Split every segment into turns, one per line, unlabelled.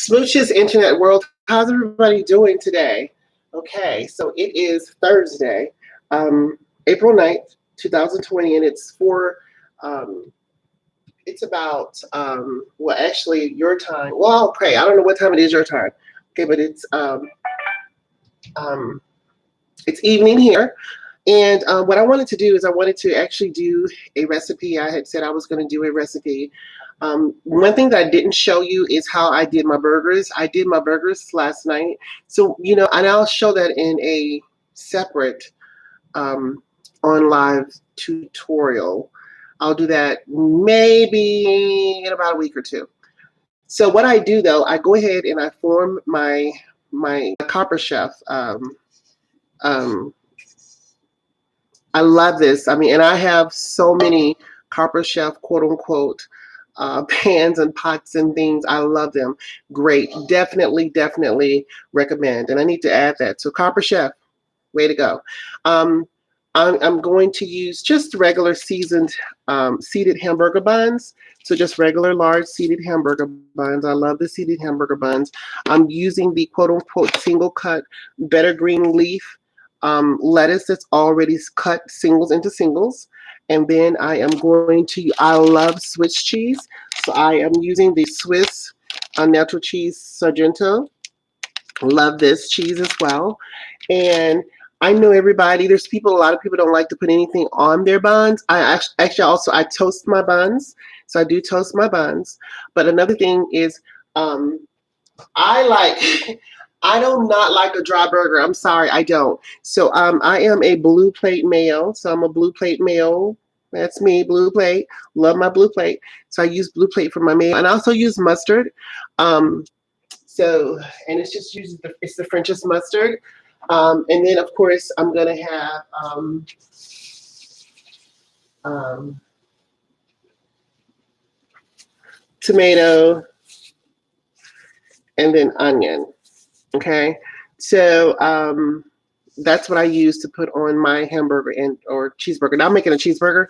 Smooches Internet World. How's everybody doing today? Okay, so it is Thursday, April 9th, 2020, and um, it's about, well, actually, your time. Well, okay, I don't know what time it is your time. Okay, but um, it's evening here. And what I wanted to do is I wanted to actually do a recipe. I had said I was going to do a recipe. One thing that I didn't show you is how I did my burgers. I did my burgers last night. So, and I'll show that in a separate um, on live tutorial. I'll do that maybe in about a week or two. So what I do though, I go ahead and I form my Copper Chef. Um, I love this. I mean, and I have so many Copper Chef, quote unquote, pans and pots and things. I love them. Great. Definitely, definitely recommend. And I need to add that. So Copper Chef, way to go. Um, I'm going to use just regular seasoned seeded hamburger buns. So just regular large seeded hamburger buns. I love the seeded hamburger buns. I'm using the quote unquote single cut better green leaf lettuce that's already cut singles into singles. And then I am going to, I love Swiss cheese. So I am using the Swiss natural cheese Sargento. Love this cheese as well. And I know everybody, a lot of people don't like to put anything on their buns. Actually also, I toast my buns. So I do toast my buns. But another thing is, I like, I do not like a dry burger. I'm sorry, I don't. So I am a blue plate mayo. So I'm a blue plate mayo. That's me, blue plate. Love my blue plate. So I use blue plate for my mayo. And I also use mustard. Um, and it's just it's the French's mustard. And then, of course, I'm going to have um, tomato and then onion. Okay. So that's what I use to put on my hamburger or cheeseburger. Now I'm making a cheeseburger,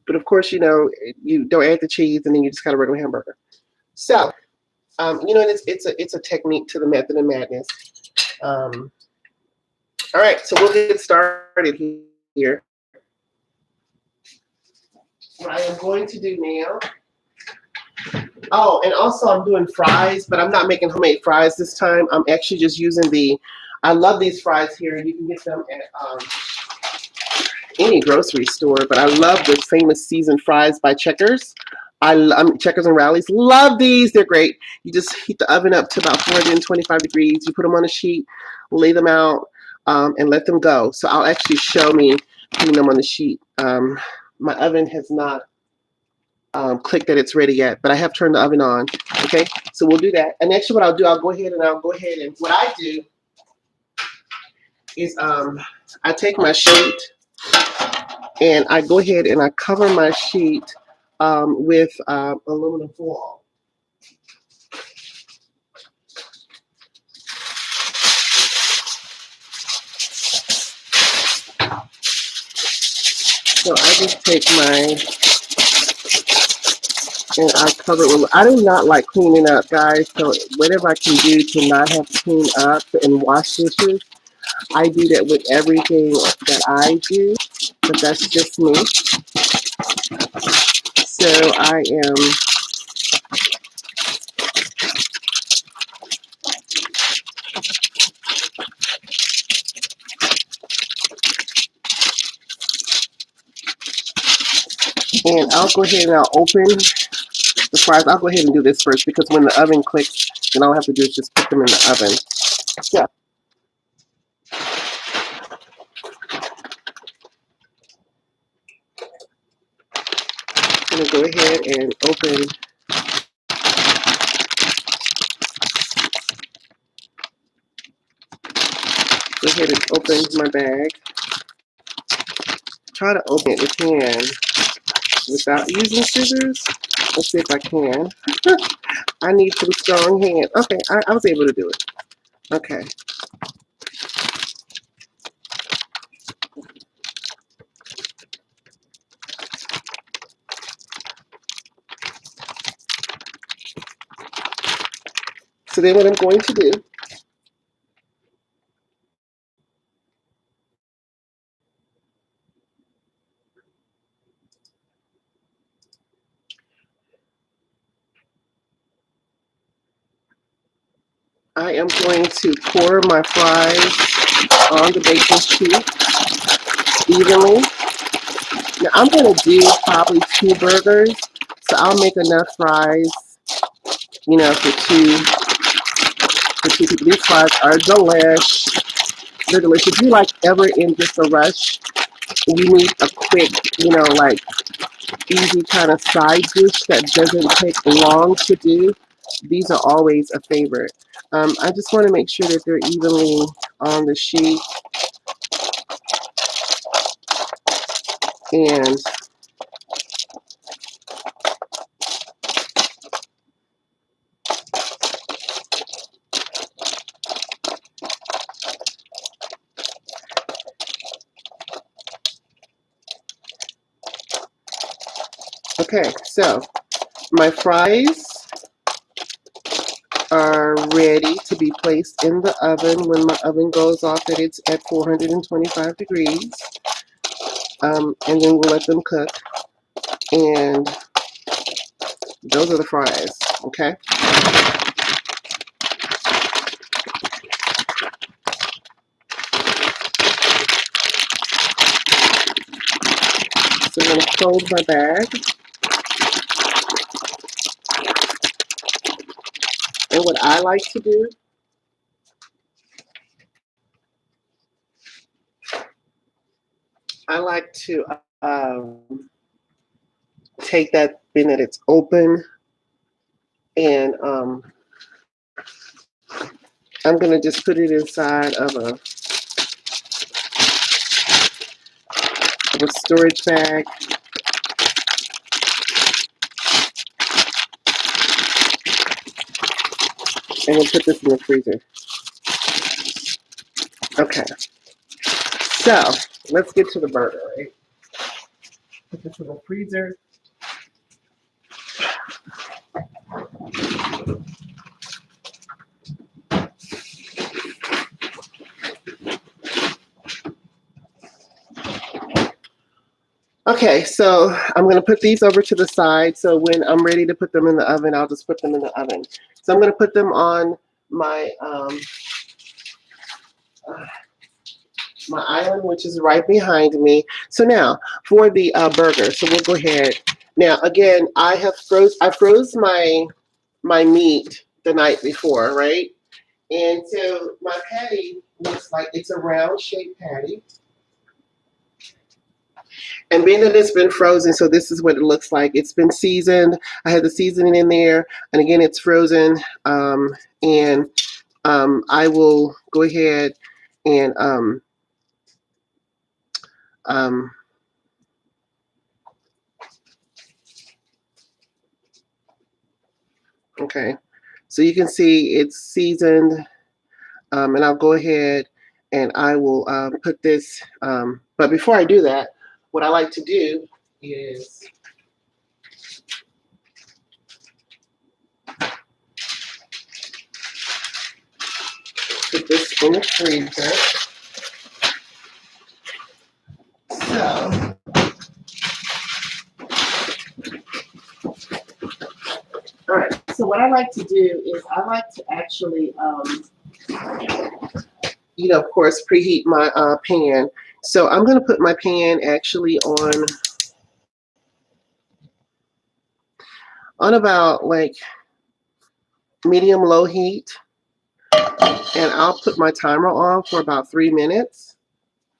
but of course, you don't add the cheese and then you just got a regular hamburger. So, it's a technique to the method of madness. All right, so we'll get started here. What I am going to do now. Oh, and also I'm doing fries, but I'm not making homemade fries this time. I'm actually just using I love these fries here. You can get them at any grocery store, but I love the famous seasoned fries by Checkers. Checkers and Rallies. Love these. They're great. You just heat the oven up to about 425 degrees. You put them on a sheet, lay them out, and let them go. So I'll actually show me putting them on the sheet. My oven has not clicked that it's ready yet, but I have turned the oven on. Okay, so we'll do that. And actually what I'll do, I'll go ahead and what I do is I take my sheet and I go ahead and I cover my sheet with aluminum foil. So I just take and I cover it with, I do not like cleaning up, guys. So whatever I can do to not have to clean up and wash dishes, I do that with everything that I do, but that's just me. So I am and I'll go ahead and I'll open the fries. I'll go ahead and do this first because when the oven clicks, then all I have to do is just put them in the oven. So I'm going to go ahead and open my bag. Try to open it with hand without using scissors. Let's see if I can. I need some strong hands. Okay, I was able to do it. Okay. So then what I'm going to do, I am going to pour my fries on the bacon sheet evenly. Now I'm going to do probably 2 burgers, so I'll make enough fries, for two people. These fries are delish. They're delicious. If you like ever in just a rush, you need a quick, like easy kind of side dish that doesn't take long to do. These are always a favorite. I just want to make sure that they're evenly on the sheet. And okay, so my fries are ready to be placed in the oven when my oven goes off that it's at 425 degrees. And then we'll let them cook. And those are the fries, okay? So I'm going to close my bag. And what I like to do, I like to take that bin that it's open, and I'm going to just put it inside of a storage bag. And we'll put this in the freezer. Okay, so let's get to the burger, right? Put this in the freezer. Okay, so I'm going to put these over to the side. So when I'm ready to put them in the oven, I'll just put them in the oven. So I'm going to put them on my my island, which is right behind me. So now for the burger. So we'll go ahead. Now again, I froze my meat the night before, right? And so my patty looks like it's a round shaped patty. And being that it's been frozen, so this is what it looks like. It's been seasoned. I had the seasoning in there, and again, it's frozen. And I will go ahead and um, okay. So you can see it's seasoned, and I'll go ahead and I will put this. But before I do that, what I like to do is put this in the freezer. So, all right. So what I like to do is I like to actually, of course, preheat my pan. So I'm going to put my pan actually on about like medium low heat, and I'll put my timer on for about 3 minutes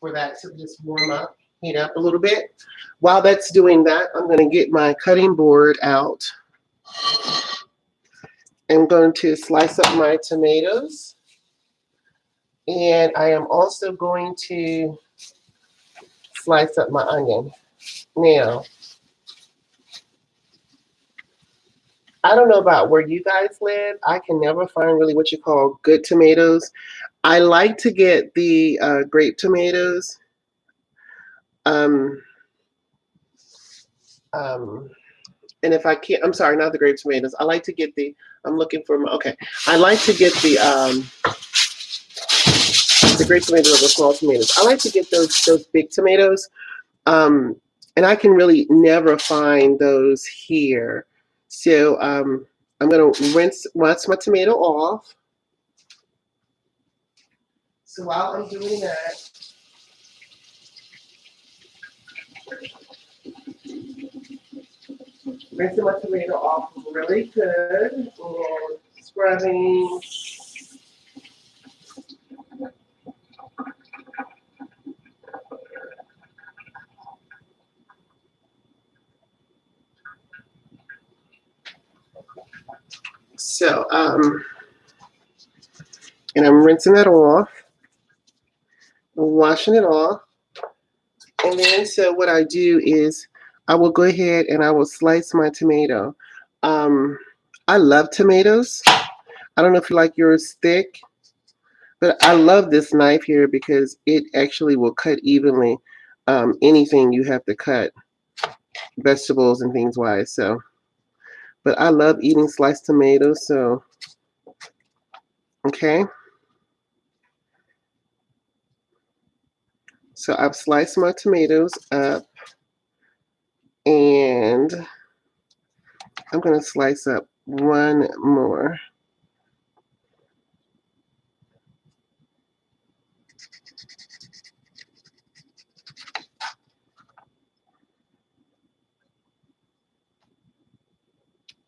for that to just warm up, heat up a little bit. While that's doing that, I'm going to get my cutting board out. I'm going to slice up my tomatoes, and I am also going to slice up my onion. Now, I don't know about where you guys live. I can never find really what you call good tomatoes. I like to get the grape tomatoes. Um, um, And if I can't, I'm sorry, not the grape tomatoes. I like to get the. I'm looking for my. Okay, I like to get the grape tomatoes or the small tomatoes. I like to get those big tomatoes. Um, and I can really never find those here. So I'm gonna rinse my tomato off. So while I'm doing that, rinsing my tomato off really good and scrubbing. So and I'm rinsing it off, washing it off. And then, so what I do is I will go ahead and I will slice my tomato. Um, I love tomatoes. I don't know if you like yours thick, but I love this knife here because it actually will cut evenly anything you have to cut, vegetables and things wise. So, but I love eating sliced tomatoes. So, okay. So I've sliced my tomatoes up and I'm going to slice up one more.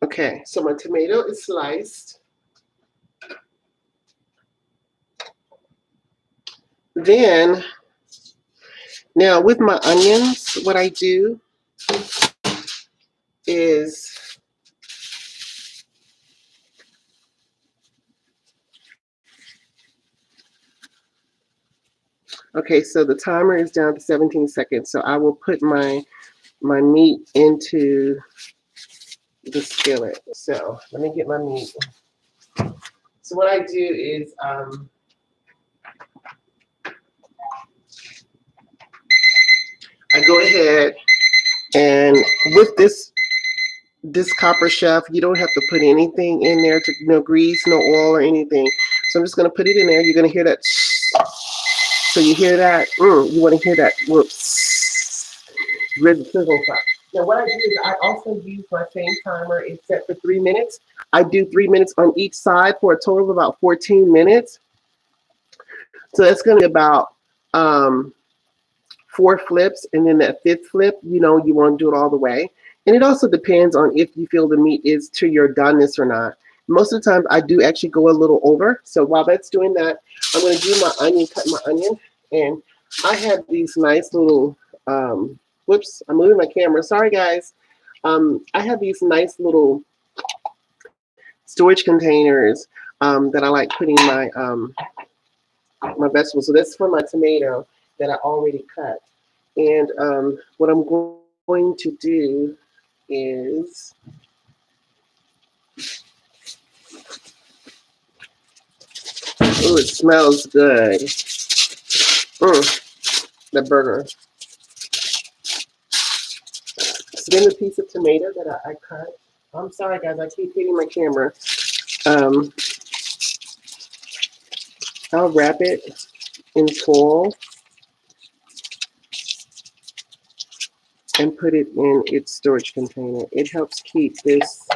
Okay, so my tomato is sliced. Then, now with my onions, what I do is, okay, so the timer is down to 17 seconds. So I will put my meat into the skillet. So let me get my meat. So what I do is I go ahead and with this copper chef, you don't have to put anything in there, to no grease, no oil or anything. So I'm just gonna put it in there. You're gonna hear that. So you hear that? You want to hear that? Whoops. Red sizzle top. Now what I do is I also use my same timer. It's set for 3 minutes. I do 3 minutes on each side for a total of about 14 minutes. So that's going to be about um, 4 flips, and then that fifth flip, you want to do it all the way. And it also depends on if you feel the meat is to your doneness or not. Most of the time, I do actually go a little over. So while that's doing that, I'm going to do my onion, cut my onion, and I have these nice little. Whoops, I'm moving my camera. Sorry, guys. I have these nice little storage containers that I like putting my vegetables. So that's for my tomato that I already cut. And what I'm going to do is oh, it smells good. The burger. So then the piece of tomato that I cut. I'm sorry, guys. I keep hitting my camera. Um, I'll wrap it in foil and put it in its storage container. It helps keep this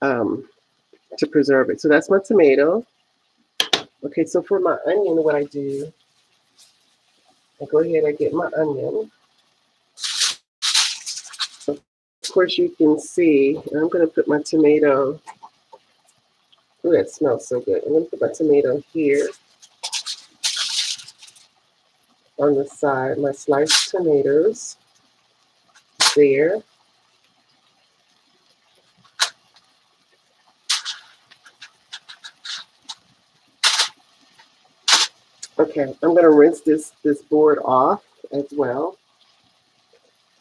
to preserve it. So that's my tomato. Okay, so for my onion, what I do, I go ahead and get my onion. Of course, you can see, and I'm going to put my tomato. Oh, that smells so good. I'm going to put my tomato here on the side, my sliced tomatoes there. Okay, I'm going to rinse this board off as well.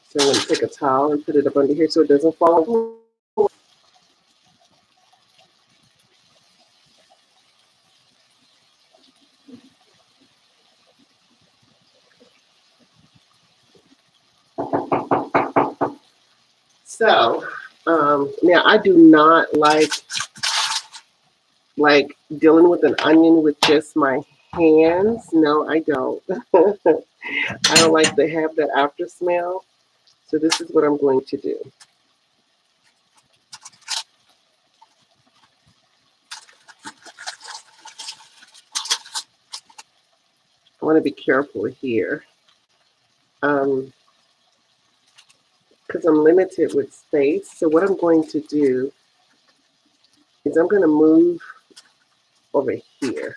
So I'm going to take a towel and put it up under here so it doesn't fall. So now I do not like dealing with an onion with just my hands. No, I don't. I don't like to have that after smell. So this is what I'm going to do. I want to be careful here because I'm limited with space. So what I'm going to do is I'm going to move over here.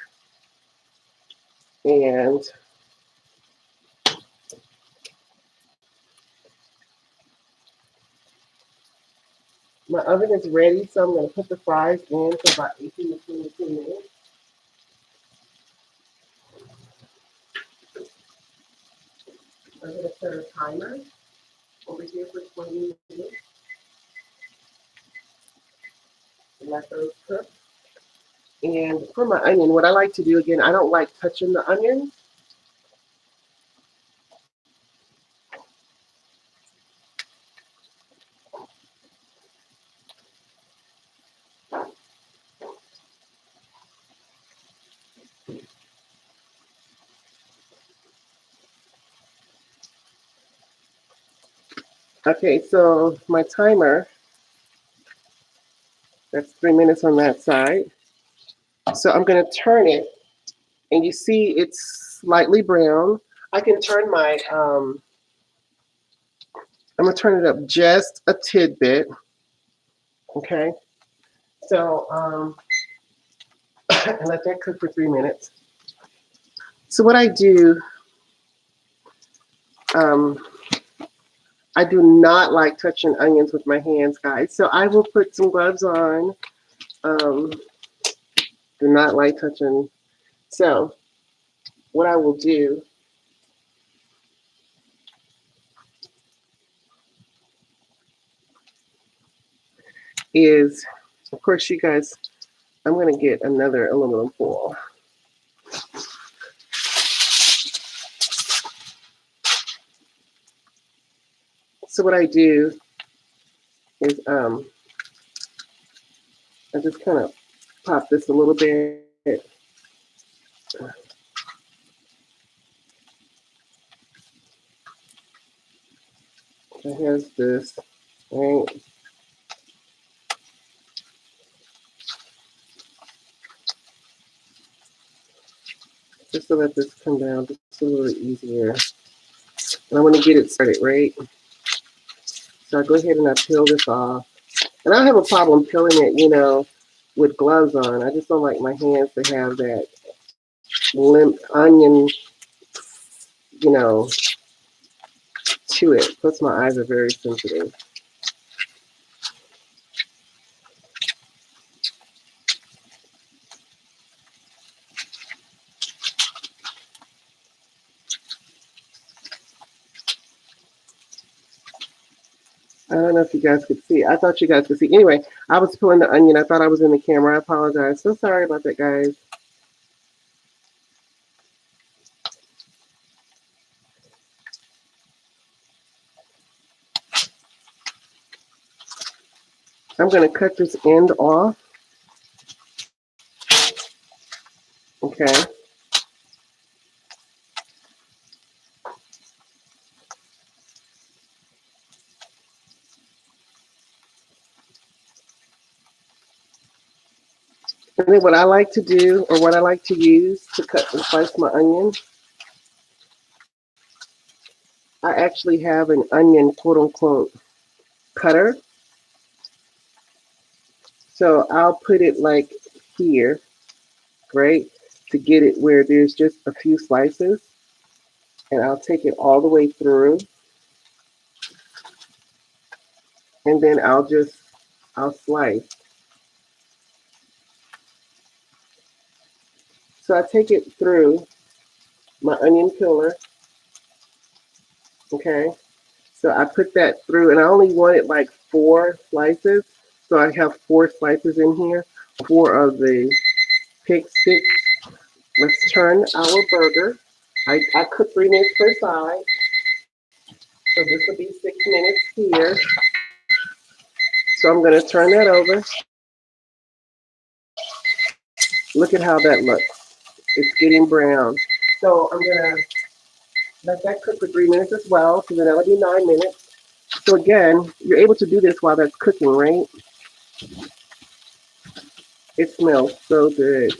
And my oven is ready, so I'm going to put the fries in for about 18 to 22 minutes. I'm going to set a timer over here for 20 minutes. Let those cook. And for my onion, what I like to do, again, I don't like touching the onion. Okay, so my timer, that's 3 minutes on that side. So I'm going to turn it, and you see it's slightly brown. I can turn my, I'm going to turn it up just a tidbit. Okay, so and let that cook for 3 minutes. So what I do, um, I do not like touching onions with my hands, guys. So I will put some gloves on. Do not like touching. So what I will do is, of course, you guys, I'm going to get another aluminum foil. So what I do is I just kind of pop this a little bit. It has this, right? Just to let this come down just a little easier. And I want to get it started, right? So I go ahead and I peel this off. And I don't have a problem peeling it, with gloves on. I just don't like my hands to have that limp onion, you know, to it. Plus my eyes are very sensitive. I don't know if you guys could see. I thought you guys could see. Anyway, I was peeling the onion. I thought I was in the camera. I apologize. So sorry about that, guys. I'm going to cut this end off. Okay. And then what I like to do, or what I like to use to cut and slice my onion, I actually have an onion, quote unquote, cutter. So I'll put it like here, right, to get it where there's just a few slices. And I'll take it all the way through. And then I'll slice. So I take it through my onion peeler. Okay. So I put that through, and I only wanted like 4 slices. So I have 4 slices in here, 4 of the pig sticks. Let's turn our burger. I cook 3 minutes per side. So this will be 6 minutes here. So I'm going to turn that over. Look at how that looks. It's getting brown. So I'm going to let that cook for 3 minutes as well. So then that'll be 9 minutes. So again, you're able to do this while that's cooking, right? It smells so good.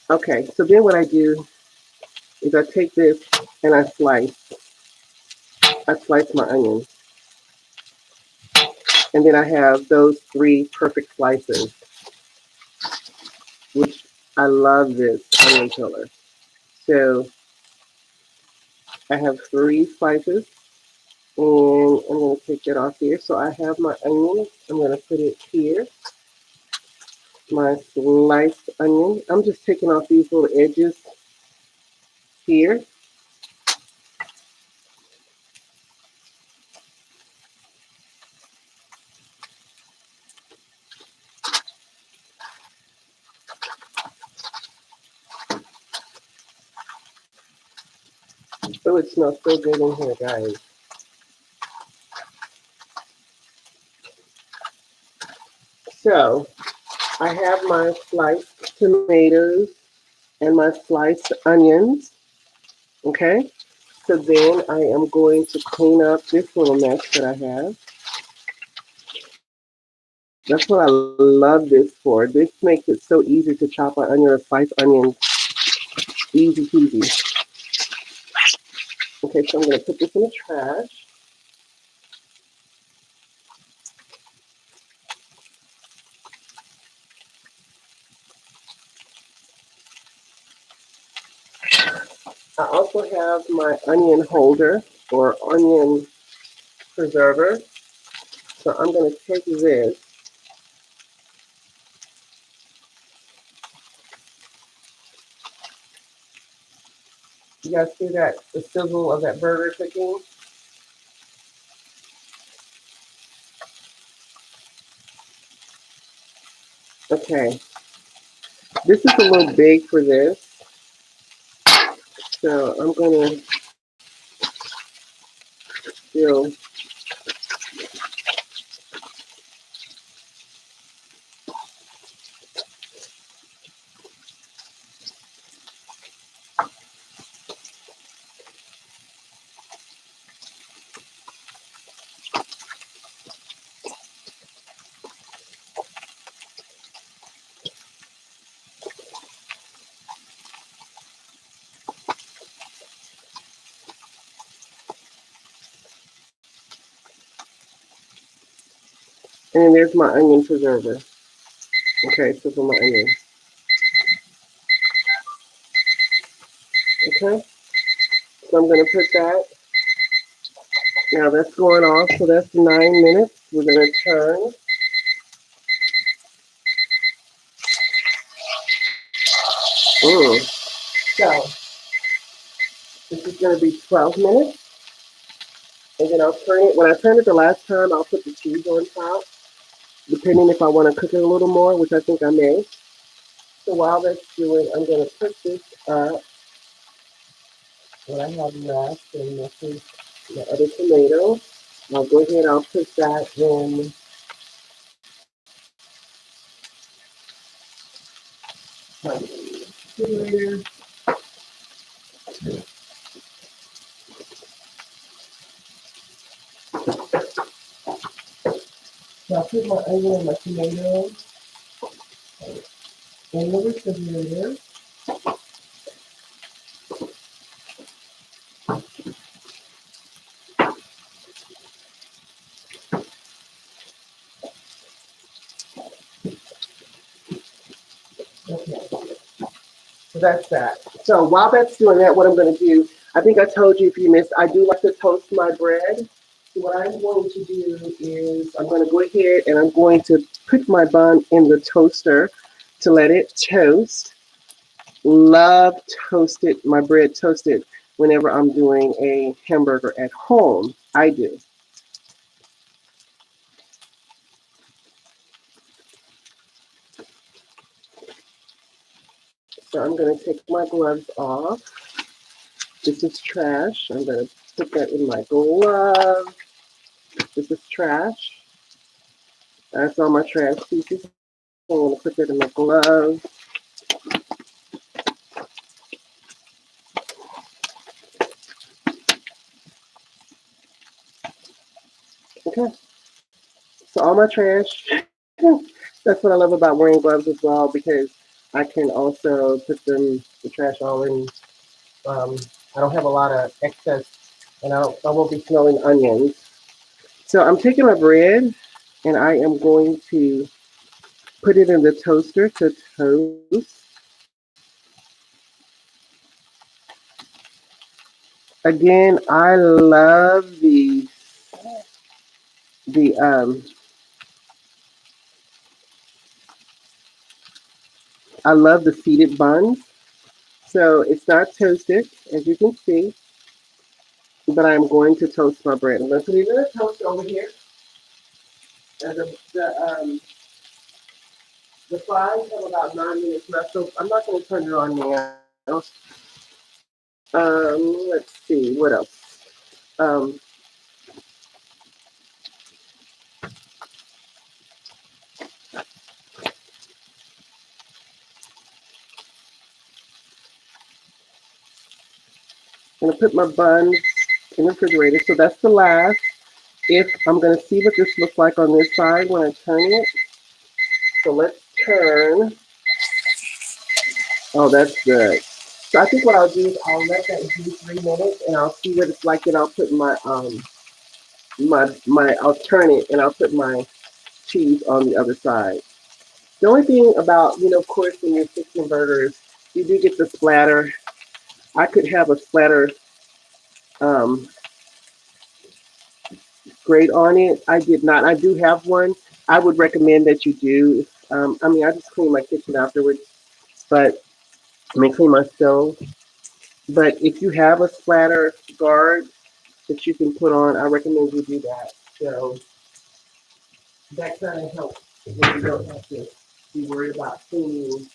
Okay, so then what I do is I take this and I slice. I slice my onions. And then I have those 3 perfect slices, which I love this onion peeler. So I have 3 slices, and I'm going to take that off here. So I have my onion. I'm going to put it here. My sliced onion. I'm just taking off these little edges here. Oh, it smells so good in here, guys. So I have my sliced tomatoes and my sliced onions. Okay. So then I am going to clean up this little mess that I have. That's what I love this for. This makes it so easy to chop an onion or slice onions. Easy peasy. Okay, so I'm going to put this in the trash. I also have my onion holder or onion preserver. So I'm going to take this. You guys see that? The sizzle of that burger cooking? Okay. This is a little big for this. So I'm going to still. And then there's my onion preserver. Okay, so for my onion. Okay, so I'm going to put that. Now that's going off, so that's 9 minutes. We're going to turn. Mm. So this is going to be 12 minutes. And then I'll turn it. When I turn it the last time, I'll put the cheese on top, depending if I want to cook it a little more, which I think I may. So while that's doing, I'm going to put this up. What I have left, and this is the other tomato. I'll go ahead, I'll put that in my refrigerator. So I'll put my onion and my tomato in the refrigerator. Okay, so that's that. So while that's doing that, what I'm going to do, I think I told you if you missed, I do like to toast my bread. So what I'm going to do is I'm going to go ahead and I'm going to put my bun in the toaster to let it toast. Love toasted, my bread toasted whenever I'm doing a hamburger at home. I do. So I'm going to take my gloves off. This is trash. I'm going to put that in my glove. This is trash. That's all my trash pieces. I'm going to put that in my glove. Okay, so all my trash. That's what I love about wearing gloves as well because I can also put the trash all in. Um, I don't have a lot of excess, and I won't be smelling onions. So I'm taking my bread, and I am going to put it in the toaster to toast. Again, I love the I love the seeded buns. So it's not toasted, as you can see, but I'm going to toast my bread. I'm going to put it in a toaster over here. And the fries have about 9 minutes left, so I'm not going to turn it on now. Let's see, what else? Um, I'm going to put my buns in the refrigerator. So that's the last. If I'm going to see what this looks like on this side when I turn it. So let's turn. Oh, that's good. So I think what I'll do is I'll let that do 3 minutes, and I'll see what it's like, and I'll put my I'll turn it, and I'll put my cheese on the other side. The only thing about, of course, when you're fixing burgers, you do get the splatter. I could have a splatter um, grate on it. I did not. I do have one. I would recommend that you do. I mean, I just clean my kitchen afterwards, but clean my stove. But if you have a splatter guard that you can put on, I recommend you do that. So that kind of helps when you don't have to be worried about cleaning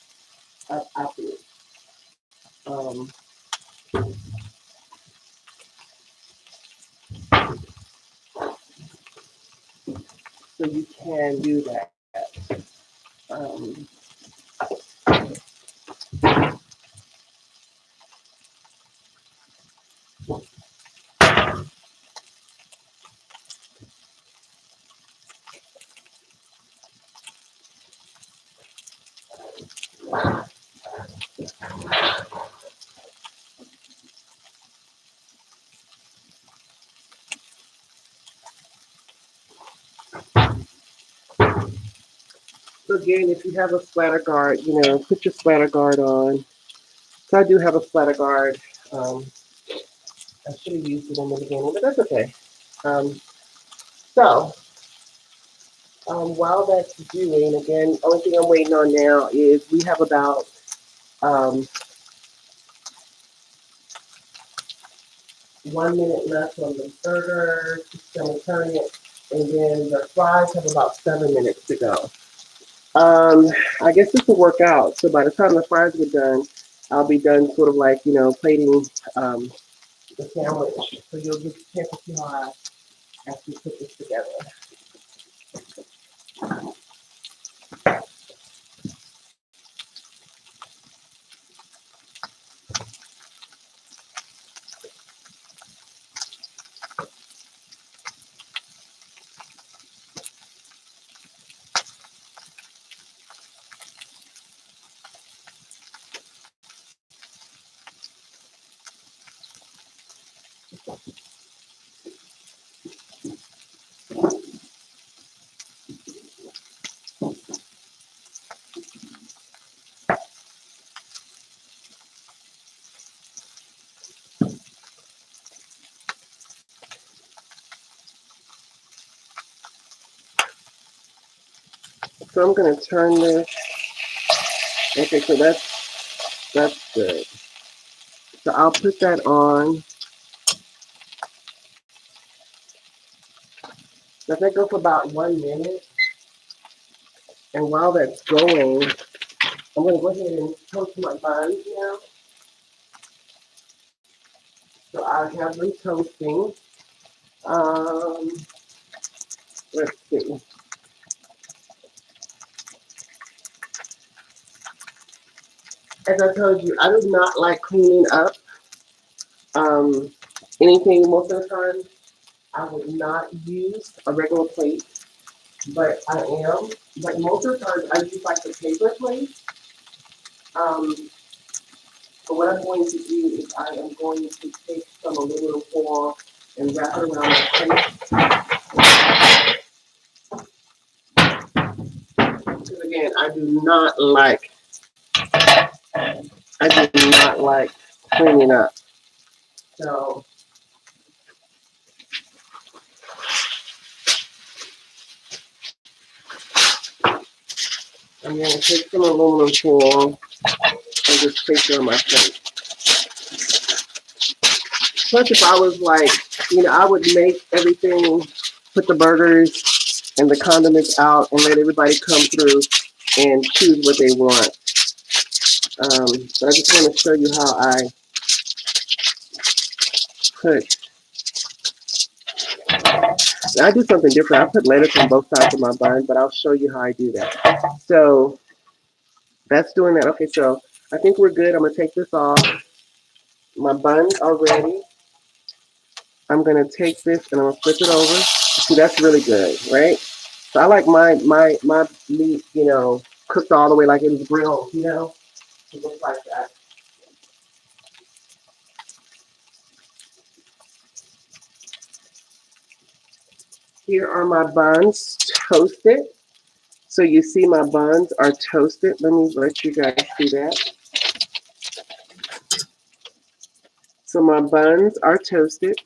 up afterwards. Um, so you can do that. Um, so again, if you have a splatter guard, put your splatter guard on. So I do have a splatter guard. Um, I should have used it in the beginning, but that's okay. Um, so while that's doing, again, only thing I'm waiting on now is we have about um, 1 minute left on the burger. Just gonna turn it, and then the fries have about 7 minutes to go. Um, I guess this will work out. So by the time the fries get done, I'll be done sort of like, plating um, the sandwich. So you'll get a chance to see how I actually put this together. So I'm gonna turn this. Okay, so that's good. So I'll put that on. Let that go for about 1 minute. And while that's going, I'm gonna go ahead and toast my buns now. So I have them toasting. Um, let's see. As I told you, I do not like cleaning up um, anything most of the time. I would not use a regular plate, but I am. But most of the time, I use like the paper plate. Um, so what I'm going to do is I am going to take some aluminum foil and wrap it around the plate. Because again, I do not like cleaning up. So I'm going to take some aluminum foil and just place it on my plate. Plus, if I was like, I would make everything, put the burgers and the condiments out and let everybody come through and choose what they want. But I just want to show you how I put, I do something different. I put lettuce on both sides of my bun, but I'll show you how I do that. So that's doing that. Okay, so I think we're good. I'm going to take this off. My buns are ready. I'm going to take this and I'm going to flip it over. See, that's really good, right? So I like my meat, cooked all the way like it was grilled, It looks like that. Here are my buns toasted. So you see my buns are toasted. Let me let you guys see that. So my buns are toasted.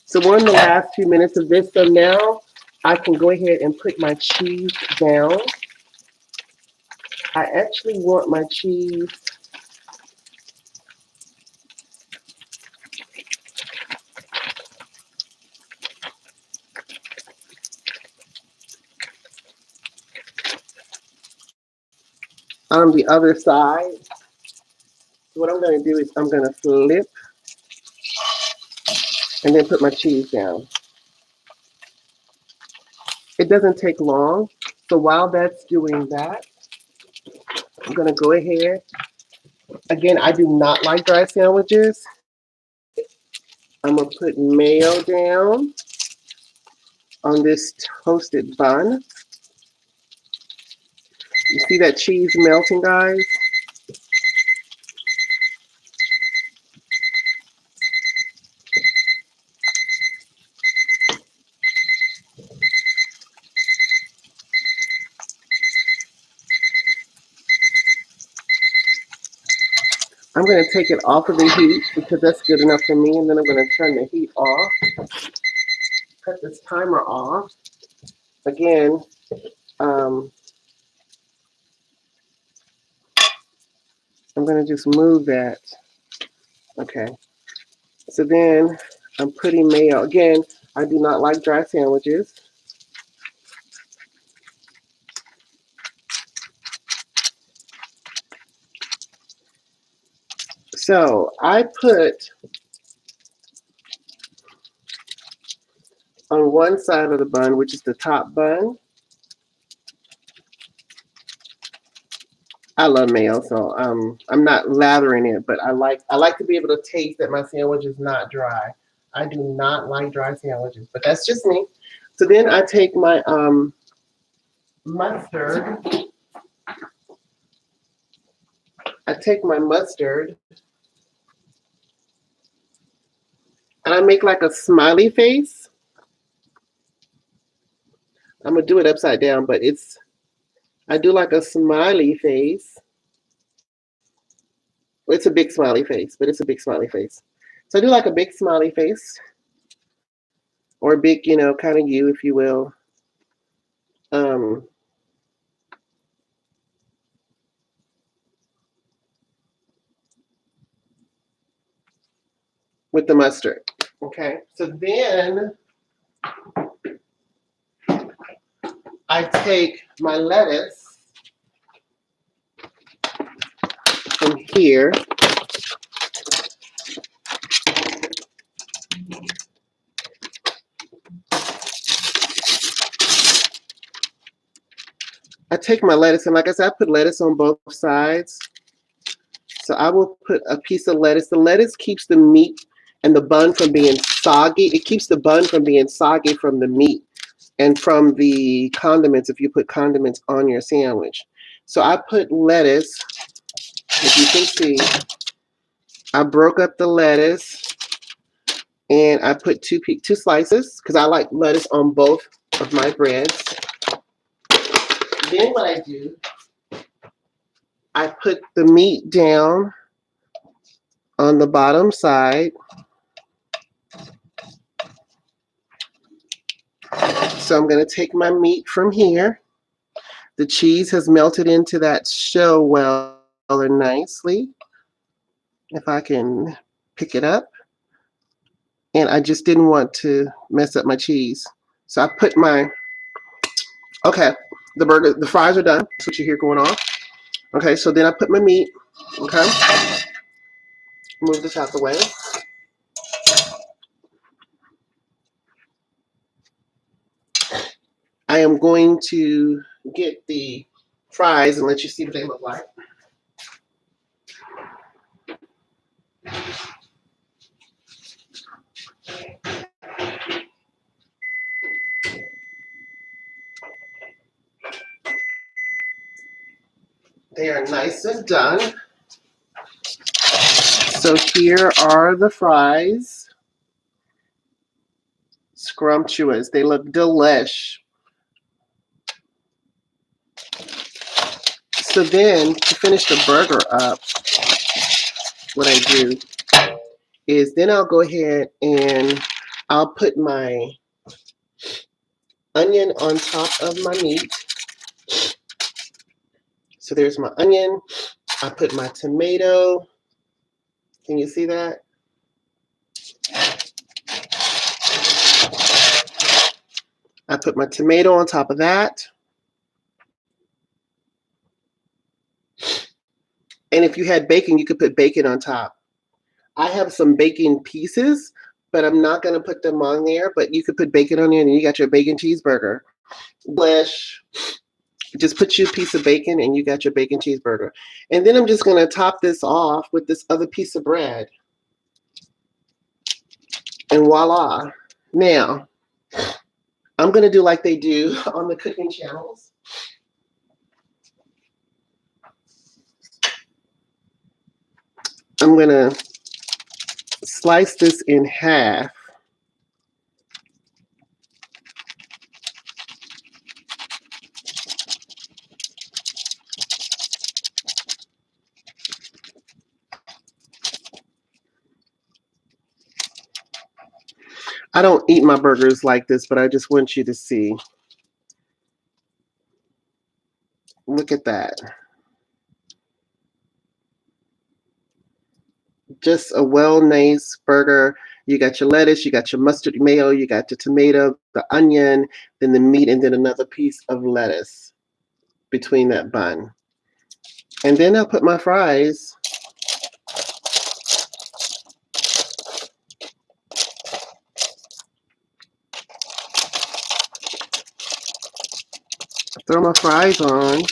So we're in the last few minutes of this. So now I can go ahead and put my cheese down. I actually want my cheese on the other side. So what I'm going to do is I'm going to flip and then put my cheese down. It doesn't take long. So while that's doing that, I'm going to go ahead. Again, I do not like dry sandwiches. I'm going to put mayo down on this toasted bun. You see that cheese melting, guys? I'm going to take it off of the heat because that's good enough for me. And then I'm going to turn the heat off. Cut this timer off. Again, I'm going to just move that. Okay. So then I'm putting mayo. Again, I do not like dry sandwiches. So I put on one side of the bun, which is the top bun. I love mayo, so I'm not lathering it, but I like to be able to taste that my sandwich is not dry. I do not like dry sandwiches, but that's just me. So then I take my mustard. I take my mustard and I make like a smiley face. I'm gonna do it upside down, but I do like a smiley face. It's a big smiley face, but it's a big smiley face. So I do like a big smiley face, or a big, kind of you, if you will. Um, with the mustard. Okay, so then I take my lettuce from here take my lettuce, and like I said, I put lettuce on both sides. So I will put a piece of lettuce. The lettuce keeps the meat and the bun from being soggy. It keeps the bun from being soggy from the meat and from the condiments if you put condiments on your sandwich. So I put lettuce, if you can see, I broke up the lettuce and I put two slices because I like lettuce on both of my breads. Then what I do, I put the meat down on the bottom side. So I'm going to take my meat from here. The cheese has melted into that shell well and nicely. If I can pick it up. And I just didn't want to mess up my cheese. So I put my, okay, the fries are done. That's what you hear going on. Okay, so then I put my meat, okay. Move this out the way. I am going to get the fries and let you see what they look like. They are nice and done. So here are the fries. Scrumptious. They look delish. So then, to finish the burger up, what I do is then I'll go ahead and I'll put my onion on top of my meat. So there's my onion. I put my tomato. Can you see that? I put my tomato on top of that. And if you had bacon, you could put bacon on top. I have some bacon pieces, but I'm not going to put them on there. But you could put bacon on there and you got your bacon cheeseburger. Delish. Just put you a piece of bacon and you got your bacon cheeseburger. And then I'm just going to top this off with this other piece of bread. And voila. Now, I'm going to do like they do on the cooking channels. I'm going to slice this in half. I don't eat my burgers like this, but I just want you to see. Look at that. Just a well-nice burger. You got your lettuce, you got your mustard mayo, you got your tomato, the onion, then the meat, and then another piece of lettuce between that bun. And then I'll put my fries. Throw my fries on.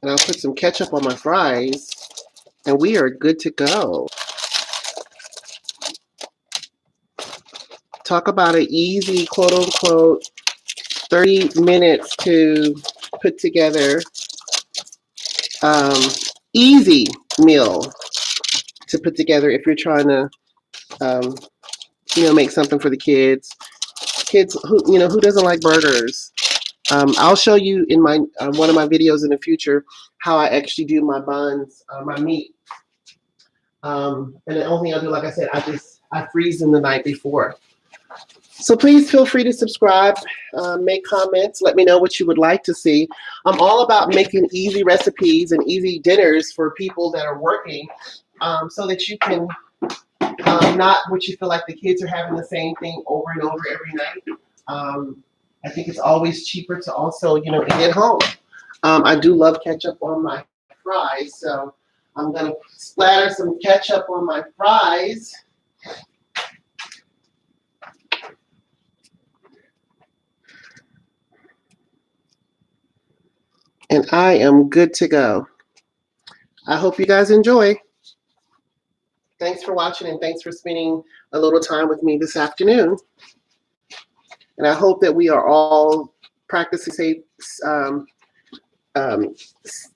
And I'll put some ketchup on my fries. And we are good to go. Talk about an easy, quote unquote, 30 minutes to put together easy meal to put together if you're trying to make something for the kids. Kids who doesn't like burgers. I'll show you in my one of my videos in the future how I actually do my buns, my meat. And the only thing I'll do, like I said, I freeze them the night before. So please feel free to subscribe, make comments, let me know what you would like to see. I'm all about making easy recipes and easy dinners for people that are working, so that you can not what you feel like the kids are having the same thing over and over every night. I think it's always cheaper to also, eat at home. I do love ketchup on my fries, so I'm going to splatter some ketchup on my fries. and I am good to go. I hope you guys enjoy. Thanks for watching and thanks for spending a little time with me this afternoon. And I hope that we are all practicing safe um,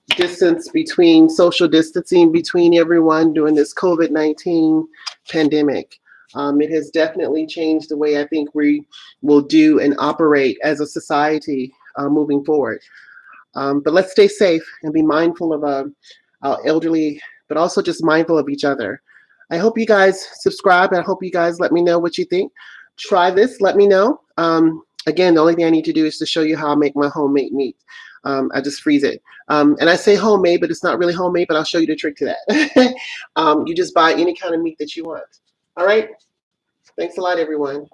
distance between social distancing between everyone during this COVID-19 pandemic. It has definitely changed the way I think we will do and operate as a society moving forward. But let's stay safe and be mindful of our elderly, but also just mindful of each other. I hope you guys subscribe. And I hope you guys let me know what you think. Try this. Let me know. Again, the only thing I need to do is to show you how I make my homemade meat. I just freeze it. And I say homemade, but it's not really homemade, but I'll show you the trick to that. You just buy any kind of meat that you want. All right. Thanks a lot, everyone.